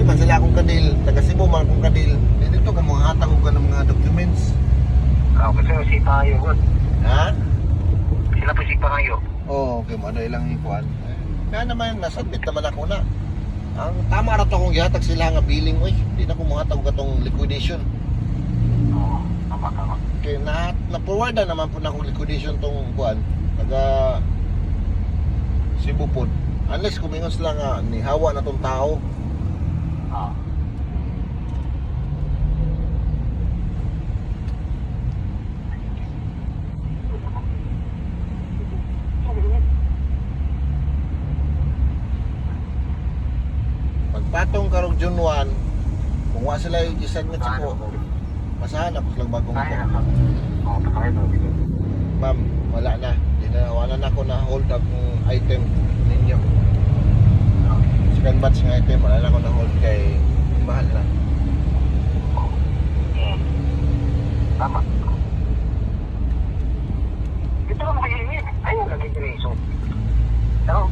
man sila akong kadil, taga Cebu man akong kadil. Dito ko mga hatag ko ng mga documents. Kasi sipa kayo, good. Ha? Sila po sipa kayo. Oo, okay, ano ilang ikuan. Kaya naman, nasabit naman ako na. Ang tama ra to akong gihatag sila nga billing, oy. Di na ko mohatag katong liquidation. Oo, tama. Kaya na-forward na naman po na akong liquidation tong kuan. Taga Cebu po. Unless kumingon sila nga ni hawa na tong tao. Oo. Pagpatong karong June 1, kung wa sila yung i-submit sa ko, masahan ako silang bagong ko. Oo, pakay na. Ma'am, wala na. Wala na ako na hold up ng item ninyo. Second batch ng item, wala na ako na hold kay mahal na. Tama. Ito ang makihingi. Ayun, lagi direso. Pero